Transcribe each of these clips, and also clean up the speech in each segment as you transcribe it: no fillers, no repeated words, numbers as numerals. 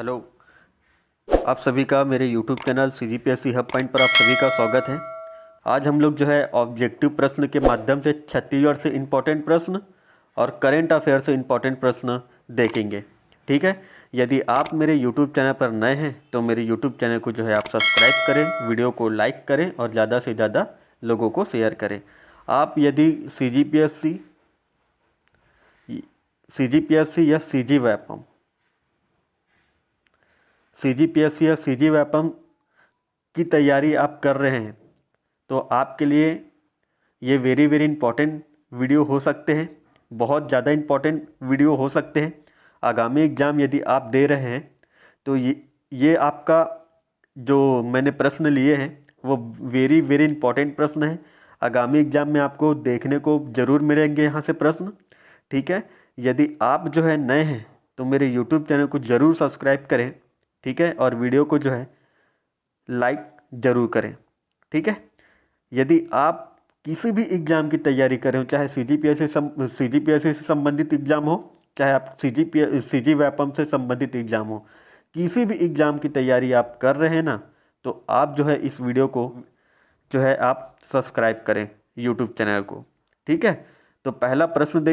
Hello. आप सभी का मेरे YouTube channel CGPSC hub point पर आप सभी का स्वागत है। आज हम लोग जो है ऑब्जेक्टिव प्रश्न के माध्यम से छत्तीसगढ़ से इम्पोर्टेंट प्रश्न और करेंट अफेयर से इम्पोर्टेंट प्रश्न देखेंगे। ठीक है। यदि आप मेरे यूट्यूब चैनल पर नए हैं तो मेरे यूट्यूब चैनल को जो है आप सब्सक्राइब करें, वीडियो को लाइक करें और ज़्यादा से ज़्यादा लोगों को शेयर करें। आप यदि CGPSC या CGPSC या CG की तैयारी आप कर रहे हैं तो आपके लिए ये वेरी वेरी इंपॉर्टेंट वीडियो हो सकते हैं, बहुत ज़्यादा इंपॉर्टेंट वीडियो हो सकते हैं। आगामी एग्ज़ाम यदि आप दे रहे हैं तो ये आपका जो मैंने प्रश्न लिए हैं वो वेरी वेरी इंपॉर्टेंट प्रश्न है। आगामी एग्ज़ाम में आपको देखने को ज़रूर मिलेंगे यहाँ से प्रश्न। ठीक है। यदि आप जो है नए हैं तो मेरे यूट्यूब चैनल को ज़रूर सब्सक्राइब करें। ठीक है। और वीडियो को जो है लाइक ज़रूर करें। ठीक है। यदि आप किसी भी एग्ज़ाम की तैयारी कर रहे हो, चाहे CGPSC से संबंधित एग्ज़ाम हो, चाहे आप CG से संबंधित एग्ज़ाम हो, किसी भी एग्ज़ाम की तैयारी आप कर रहे हैं ना तो आप जो है इस वीडियो को जो है आप सब्सक्राइब करें यूट्यूब चैनल को। ठीक है। तो पहला प्रश्न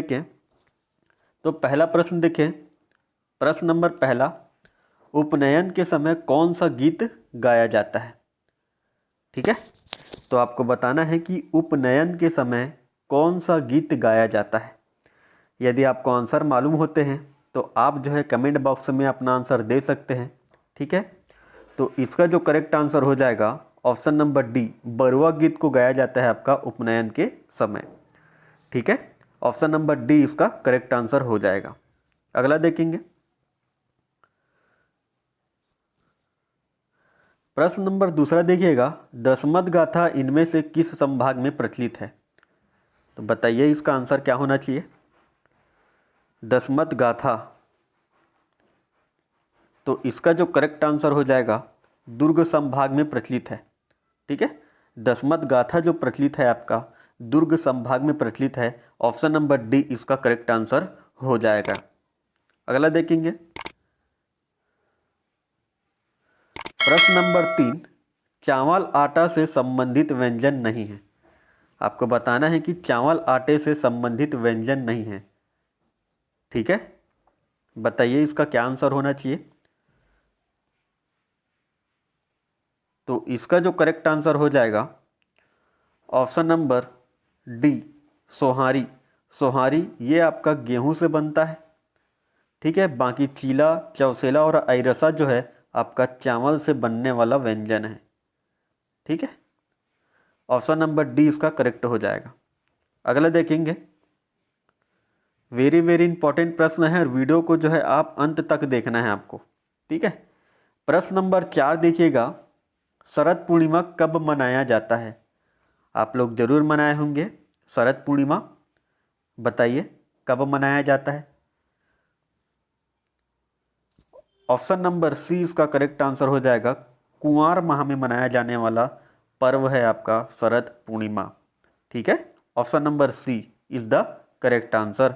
देखें। प्रश्न नंबर पहला, उपनयन के समय कौन सा गीत गाया जाता है? ठीक है। तो आपको बताना है कि उपनयन के समय कौन सा गीत गाया जाता है। यदि आपको आंसर मालूम होते हैं तो आप जो है कमेंट बॉक्स में अपना आंसर दे सकते हैं। ठीक है। तो इसका जो करेक्ट आंसर हो जाएगा ऑप्शन नंबर डी, बरुआ गीत को गाया जाता है आपका उपनयन के समय। ठीक है। ऑप्शन नंबर डी इसका करेक्ट आंसर हो जाएगा। अगला देखेंगे। प्रश्न नंबर दूसरा देखिएगा, दशमत गाथा इनमें से किस संभाग में प्रचलित है? तो बताइए इसका आंसर क्या होना चाहिए। दशमत गाथा, तो इसका जो करेक्ट आंसर हो जाएगा दुर्ग संभाग में प्रचलित है। ठीक है। दशमत गाथा जो प्रचलित है आपका दुर्ग संभाग में प्रचलित है। ऑप्शन नंबर डी इसका करेक्ट आंसर हो जाएगा। अगला देखेंगे। प्रश्न नंबर 3, चावल आटा से संबंधित व्यंजन नहीं है। आपको बताना है कि चावल आटे से संबंधित व्यंजन नहीं है। ठीक है। बताइए इसका क्या आंसर होना चाहिए। तो इसका जो करेक्ट आंसर हो जाएगा ऑप्शन नंबर डी, सोहारी। सोहारी ये आपका गेहूं से बनता है। ठीक है। बाकी चीला, चौसेला और आइरसा जो है आपका चावल से बनने वाला व्यंजन है। ठीक है। ऑप्शन नंबर डी इसका करेक्ट हो जाएगा। अगला देखेंगे। वेरी वेरी इंपॉर्टेंट प्रश्न है और वीडियो को जो है आप अंत तक देखना है आपको। ठीक है। प्रश्न नंबर 4 देखिएगा, शरद पूर्णिमा कब मनाया जाता है? आप लोग जरूर मनाए होंगे शरद पूर्णिमा। बताइए कब मनाया जाता है। ऑप्शन नंबर सी इसका करेक्ट आंसर हो जाएगा। कुंवार माह में मनाया जाने वाला पर्व है आपका शरद पूर्णिमा। ठीक है। Option number C is the correct answer.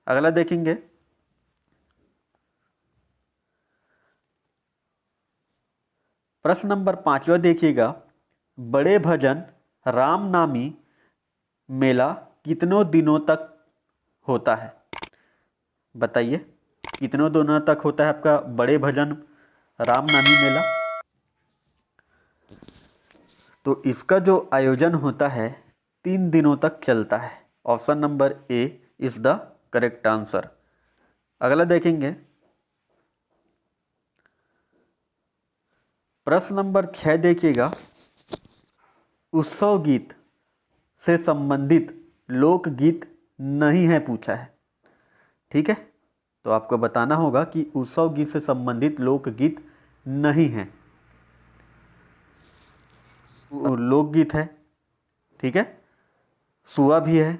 अगला देखेंगे। प्रश्न नंबर 5वां देखिएगा, बड़े भजन रामनामी मेला कितनों दिनों तक होता है? बताइए कितनों दिनों तक होता है आपका बड़े भजन रामनामी मेला? तो इसका जो आयोजन होता है 3 दिनों तक चलता है। Option number A is the correct answer. अगला देखेंगे। प्रश्न नंबर 6 देखिएगा, उत्सव गीत से संबंधित लोकगीत नहीं है पूछा है। ठीक है। तो आपको बताना होगा कि उत्सव गीत से संबंधित लोकगीत नहीं है। लोकगीत है। ठीक है। सुआ भी है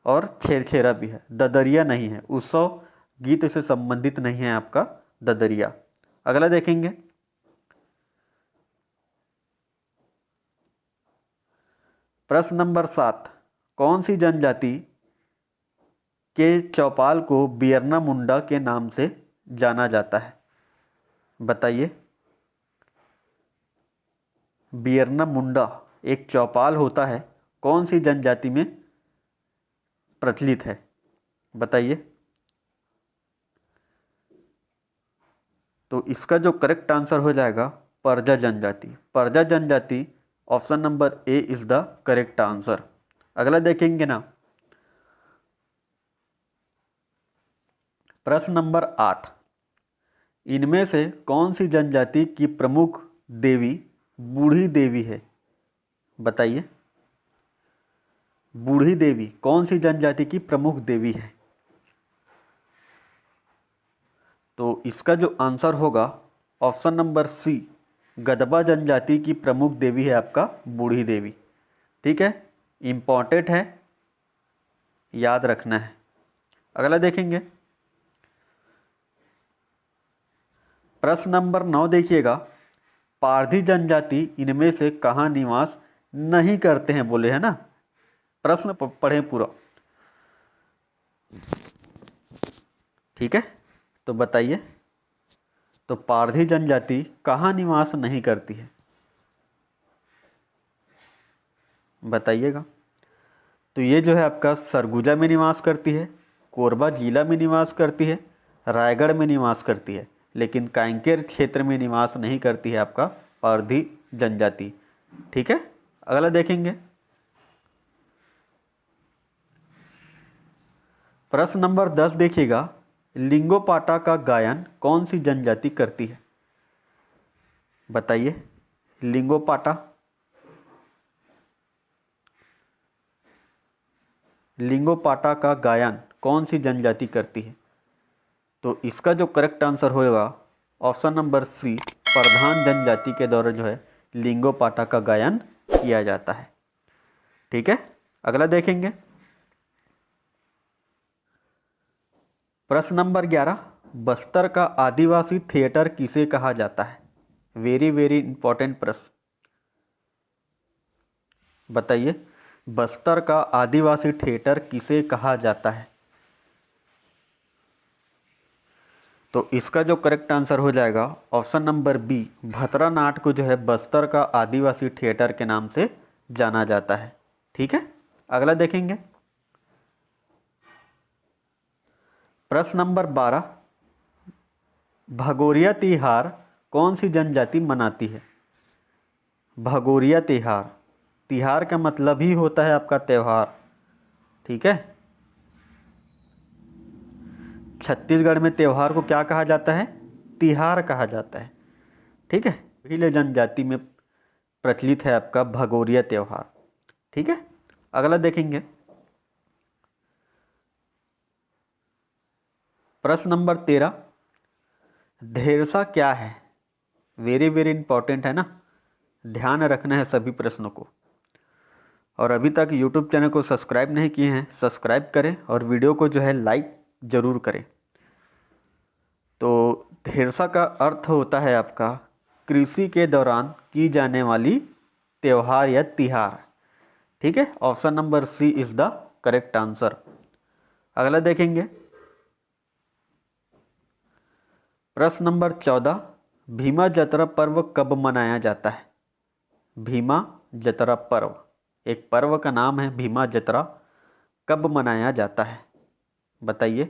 और छेरछेरा भी है, ददरिया नहीं है। उत्सव गीत से संबंधित नहीं है आपका ददरिया। अगला देखेंगे। प्रश्न नंबर 7, कौन सी जनजाति के चौपाल को बियरना मुंडा के नाम से जाना जाता है? बताइए। बियरना मुंडा एक चौपाल होता है, कौन सी जनजाति में प्रचलित है? बताइए। तो इसका जो करेक्ट आंसर हो जाएगा परजा जनजाति। परजा जनजाति, option number A is the correct answer. अगला देखेंगे ना, प्रश्न नंबर 8, इनमें से कौन सी जनजाति की प्रमुख देवी बूढ़ी देवी है? बताइए। बूढ़ी देवी कौन सी जनजाति की प्रमुख देवी है? तो इसका जो आंसर होगा ऑप्शन नंबर सी, गदबा जनजाति की प्रमुख देवी है आपका बूढ़ी देवी। ठीक है, इंपॉर्टेंट है, याद रखना है। अगला देखेंगे, प्रश्न नंबर 9 देखिएगा, पारधी जनजाति इनमें से कहाँ निवास नहीं करते हैं बोले, है ना? प्रश्न पढ़ें पूरा। ठीक है, तो बताइए, तो पारधी जनजाति कहाँ निवास नहीं करती है? बताइएगा। तो ये जो है आपका सरगुजा में निवास करती है, कोरबा जिला में निवास करती है, रायगढ़ में निवास करती है, लेकिन कांकेर क्षेत्र में निवास नहीं करती है आपका पारधी जनजाति। ठीक है, अगला देखेंगे, प्रश्न नंबर 10 देखिएगा, लिंगोपाटा का गायन कौन सी जनजाति करती है? बताइए। लिंगोपाटा, लिंगोपाटा का गायन कौन सी जनजाति करती है? तो इसका जो करेक्ट आंसर होगा ऑप्शन नंबर सी, प्रधान जनजाति के द्वारा जो है लिंगोपाटा का गायन किया जाता है। ठीक है, अगला देखेंगे, प्रश्न नंबर 11, बस्तर का आदिवासी थिएटर किसे कहा जाता है? वेरी वेरी इंपॉर्टेंट प्रश्न। बताइए, बस्तर का आदिवासी थिएटर किसे कहा जाता है? तो इसका जो करेक्ट आंसर हो जाएगा ऑप्शन नंबर बी, भतरा नाट को जो है बस्तर का आदिवासी थिएटर के नाम से जाना जाता है। ठीक है, अगला देखेंगे, प्रश्न नंबर 12, भगोरिया तिहार कौन सी जनजाति मनाती है? भगोरिया तिहार, तिहार का मतलब ही होता है आपका त्यौहार। ठीक है, छत्तीसगढ़ में त्यौहार को क्या कहा जाता है? तिहार कहा जाता है। ठीक है, भील जनजाति में प्रचलित है आपका भगोरिया त्यौहार। ठीक है, अगला देखेंगे, प्रश्न नंबर 13, धेरसा क्या है? वेरी वेरी इंपॉर्टेंट है ना, ध्यान रखना है सभी प्रश्नों को। और अभी तक यूट्यूब चैनल को सब्सक्राइब नहीं किए हैं, सब्सक्राइब करें और वीडियो को जो है लाइक ज़रूर करें। तो धेरसा का अर्थ होता है आपका कृषि के दौरान की जाने वाली त्यौहार या तिहार। ठीक है, option number C is the correct answer. अगला देखेंगे, प्रश्न नंबर 14, भीमा जतरा पर्व कब मनाया जाता है? भीमा जतरा पर्व एक पर्व का नाम है, भीमा जतरा कब मनाया जाता है? बताइए।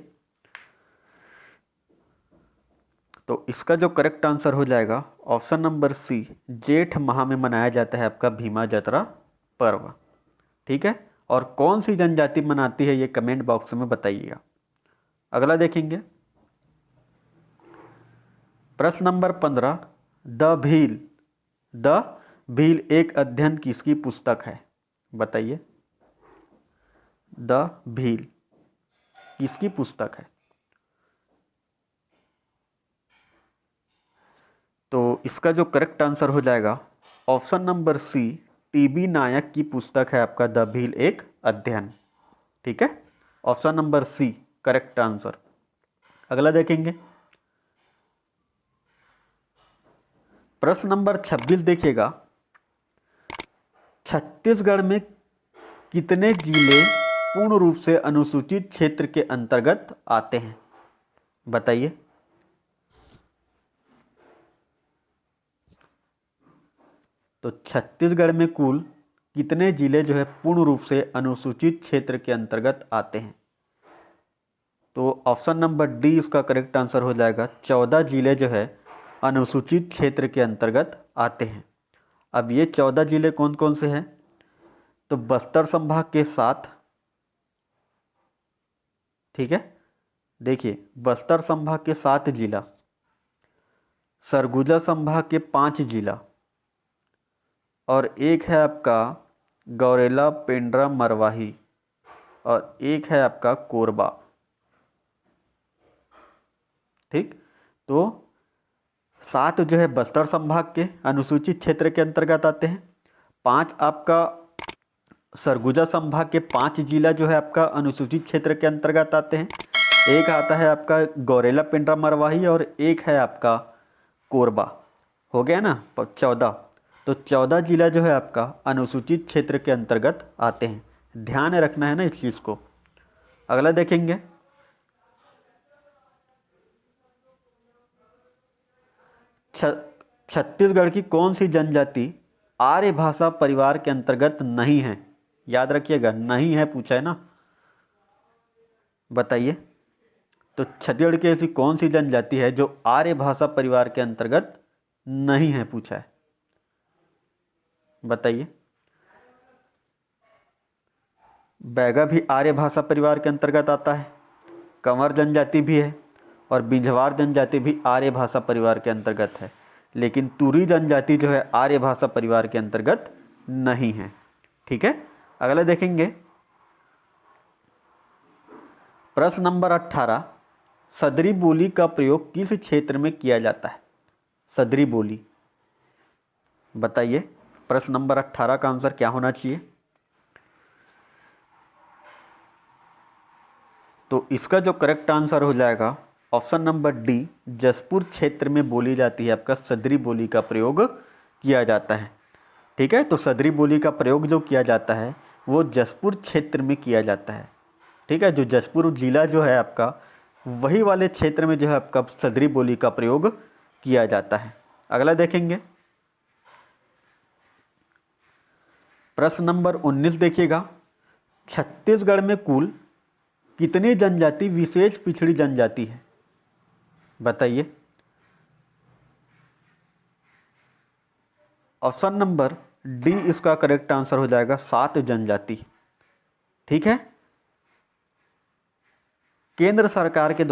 तो इसका जो करेक्ट आंसर हो जाएगा ऑप्शन नंबर सी, जेठ माह में मनाया जाता है आपका भीमा जतरा पर्व। ठीक है, और कौन सी जनजाति मनाती है ये कमेंट बॉक्स में बताइएगा। अगला देखेंगे, प्रश्न नंबर 15, द भील एक अध्ययन किसकी पुस्तक है? बताइए। द भील किसकी पुस्तक है? तो इसका जो करेक्ट आंसर हो जाएगा ऑप्शन नंबर सी, टीबी नायक की पुस्तक है आपका द भील एक अध्ययन। ठीक है, option number C correct answer. अगला देखेंगे, प्रश्न नंबर 26 देखिएगा, छत्तीसगढ़ में कितने जिले पूर्ण रूप से अनुसूचित क्षेत्र के अंतर्गत आते हैं? बताइए। तो छत्तीसगढ़ में कुल कितने जिले जो है पूर्ण रूप से अनुसूचित क्षेत्र के अंतर्गत आते हैं? तो ऑप्शन नंबर डी इसका करेक्ट आंसर हो जाएगा। 14 जिले जो है अनुसूचित क्षेत्र के अंतर्गत आते हैं। अब ये 14 जिले कौन कौन से हैं? तो बस्तर संभाग के 7, ठीक है, देखिए बस्तर संभाग के 7 जिला, सरगुजा संभाग के 5 जिला, और एक है आपका गौरेला, पेंड्रा, मरवाही, और एक है आपका कोरबा। ठीक, तो 7 जो है बस्तर संभाग के अनुसूचित क्षेत्र के अंतर्गत आते हैं, 5 आपका सरगुजा संभाग के 5 जिला जो है आपका अनुसूचित क्षेत्र के अंतर्गत आते हैं, एक आता है आपका गौरेला, पेंड्रा, मरवाही, और एक है आपका कोरबा। हो गया ना 14। तो 14 जिला जो है आपका अनुसूचित क्षेत्र के अंतर्गत आते हैं, ध्यान रखना है ना इस चीज़ को। अगला देखेंगे, छत्तीसगढ़ की कौन सी जनजाति आर्य भाषा परिवार के अंतर्गत नहीं है? याद रखिएगा, नहीं है पूछा है ना, बताइए। तो छत्तीसगढ़ की ऐसी कौन सी जनजाति है जो आर्य भाषा परिवार के अंतर्गत नहीं है, पूछा है, बताइए। बैगा भी आर्य भाषा परिवार के अंतर्गत आता है, कंवर जनजाति भी है, और बिंझवार जनजाति भी आर्य भाषा परिवार के अंतर्गत है, लेकिन तुरी जनजाति जो है आर्य भाषा परिवार के अंतर्गत नहीं है। ठीक है, अगला देखेंगे, प्रश्न नंबर 18, सदरी बोली का प्रयोग किस क्षेत्र में किया जाता है? सदरी बोली, बताइए। प्रश्न नंबर 18 का आंसर क्या होना चाहिए? तो इसका जो करेक्ट आंसर हो जाएगा ऑप्शन नंबर डी, जसपुर क्षेत्र में बोली जाती है आपका सदरी बोली का प्रयोग किया जाता है। ठीक है, तो सदरी बोली का प्रयोग जो किया जाता है वो जसपुर क्षेत्र में किया जाता है। ठीक है, जो जसपुर जिला जो है आपका, वही वाले क्षेत्र में जो है आपका सदरी बोली का प्रयोग किया जाता है। अगला देखेंगे, प्रश्न नंबर 19 देखिएगा, छत्तीसगढ़ में कुल कितनी जनजाति विशेष पिछड़ी जनजाति है? बताइए। ऑप्शन नंबर डी इसका करेक्ट आंसर हो जाएगा, 7 जनजाति। ठीक है, केंद्र सरकार के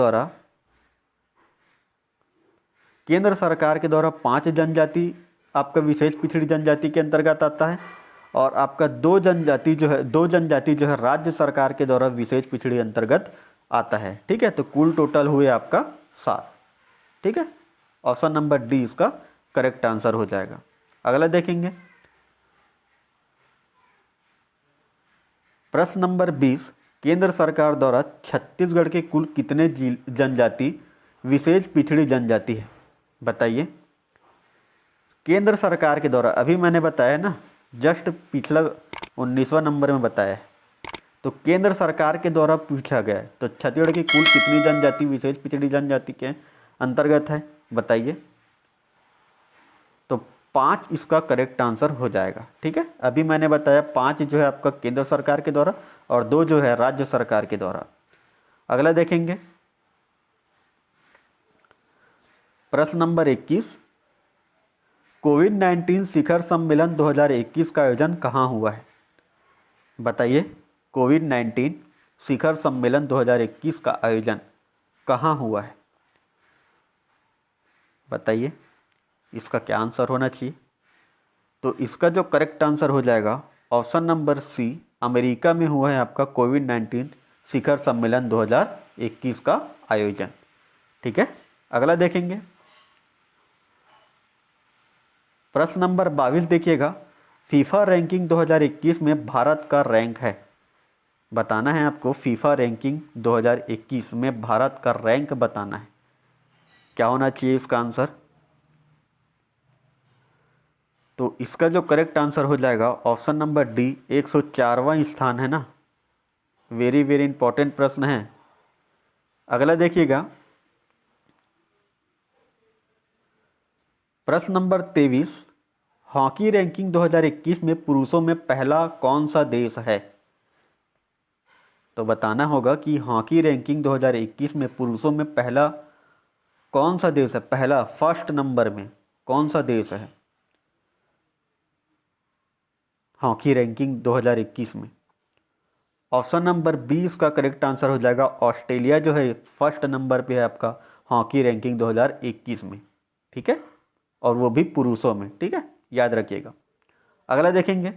द्वारा 5 जनजाति आपका विशेष पिछड़ी जनजाति के अंतर्गत आता है, और आपका 2 जनजाति जो है राज्य सरकार के द्वारा विशेष पिछड़ी अंतर्गत आता है। ठीक है, तो कुल टोटल हुए आपका 7। ठीक है, ऑप्शन नंबर डी इसका करेक्ट आंसर हो जाएगा। अगला देखेंगे, प्रश्न नंबर 20, केंद्र सरकार द्वारा छत्तीसगढ़ के कुल कितने जनजाति विशेष पिछड़ी जनजाति है? बताइए। केंद्र सरकार के द्वारा, अभी मैंने बताया ना, जस्ट पिछला 19वां नंबर में बताया है, तो केंद्र सरकार के द्वारा पूछा गया है, तो छत्तीसगढ़ की कुल कितनी जनजाति विशेष पिछड़ी जनजाति के अंतर्गत है? बताइए। तो 5 इसका करेक्ट आंसर हो जाएगा। ठीक है, अभी मैंने बताया 5 जो है आपका केंद्र सरकार के द्वारा, और 2 जो है राज्य सरकार के द्वारा। अगला देखेंगे, प्रश्न नंबर 21, कोविड-19 शिखर सम्मेलन 2021 का आयोजन कहाँ हुआ है? बताइए। कोविड-19 शिखर सम्मेलन 2021 का आयोजन कहाँ हुआ है? बताइए, इसका क्या आंसर होना चाहिए? तो इसका जो करेक्ट आंसर हो जाएगा ऑप्शन नंबर सी, अमेरिका में हुआ है आपका कोविड-19 शिखर सम्मेलन 2021 का आयोजन। ठीक है, अगला देखेंगे, प्रश्न नंबर 22 देखिएगा, फीफा रैंकिंग 2021 में भारत का रैंक है। बताना है आपको, फीफा रैंकिंग 2021 में भारत का रैंक बताना है। क्या होना चाहिए इसका आंसर? तो इसका जो करेक्ट आंसर हो जाएगा ऑप्शन नंबर डी, 104वां स्थान है ना। वेरी वेरी इंपॉर्टेंट प्रश्न है। अगला देखिएगा, प्रश्न नंबर 23, हॉकी रैंकिंग 2021 में पुरुषों में पहला कौन सा देश है? तो बताना होगा कि हॉकी रैंकिंग 2021 में पुरुषों में पहला कौन सा देश है, पहला फर्स्ट नंबर में कौन सा देश है हॉकी रैंकिंग 2021 में। ऑप्शन नंबर 20 का करेक्ट आंसर हो जाएगा ऑस्ट्रेलिया, जो है फर्स्ट नंबर पे है आपका हॉकी रैंकिंग 2021 में, ठीक है, और वो भी पुरुषों में, ठीक है, याद रखिएगा। अगला देखेंगे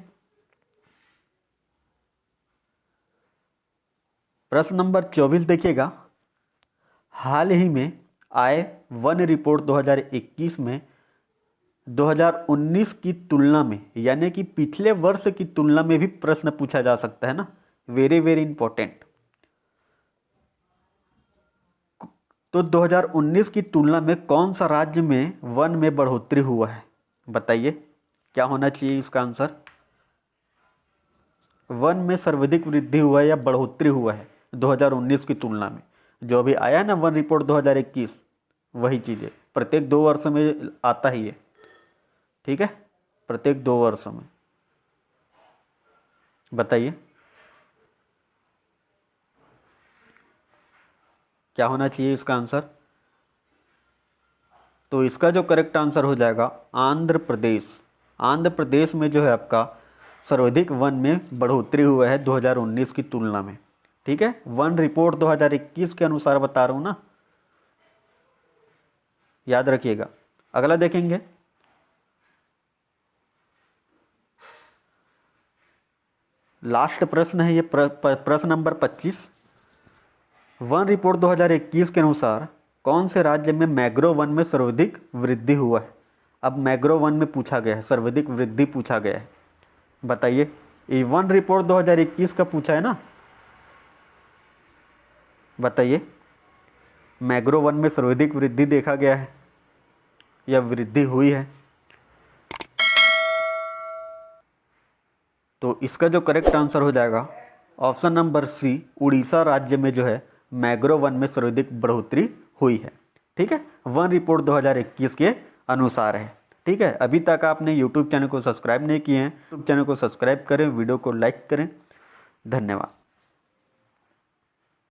प्रश्न नंबर 24, देखिएगा। हाल ही में आए वन रिपोर्ट 2021 में 2019 की तुलना में, यानी कि पिछले वर्ष की तुलना में भी प्रश्न पूछा जा सकता है ना, वेरी वेरी इंपॉर्टेंट। तो 2019 की तुलना में कौन सा राज्य में वन में बढ़ोतरी हुआ है? बताइए क्या होना चाहिए इसका आंसर। वन में सर्वाधिक वृद्धि हुआ है या बढ़ोतरी हुआ है 2019 की तुलना में? जो अभी आया ना वन रिपोर्ट 2021, वही चीज़ें प्रत्येक 2 वर्ष में आता ही है, ठीक है, प्रत्येक 2 वर्षों में। बताइए क्या होना चाहिए इसका आंसर। तो इसका जो करेक्ट आंसर हो जाएगा आंध्र प्रदेश। आंध्र प्रदेश में जो है आपका सर्वाधिक वन में बढ़ोतरी हुआ है 2019 की तुलना में, ठीक है, वन रिपोर्ट 2021 के अनुसार बता रहा हूँ ना, याद रखिएगा। अगला देखेंगे लास्ट प्रश्न है ये प्रश्न नंबर 25। वन रिपोर्ट 2021 के अनुसार कौन से राज्य में मैंग्रोव वन में सर्वाधिक वृद्धि हुआ है? अब मैंग्रोव वन में पूछा गया है, सर्वाधिक वृद्धि पूछा गया है, बताइए। ये वन रिपोर्ट 2021 का पूछा है ना, बताइए मैंग्रोव वन में सर्वाधिक वृद्धि देखा गया है या वृद्धि हुई है? तो इसका जो करेक्ट आंसर हो जाएगा ऑप्शन नंबर सी, उड़ीसा राज्य में जो है मैंग्रोव वन में सर्वाधिक बढ़ोतरी हुई है, ठीक है, वन रिपोर्ट 2021 के अनुसार है, ठीक है। अभी तक आपने यूट्यूब चैनल को सब्सक्राइब नहीं किए हैं, यूट्यूब चैनल को सब्सक्राइब करें, वीडियो को लाइक करें। धन्यवाद।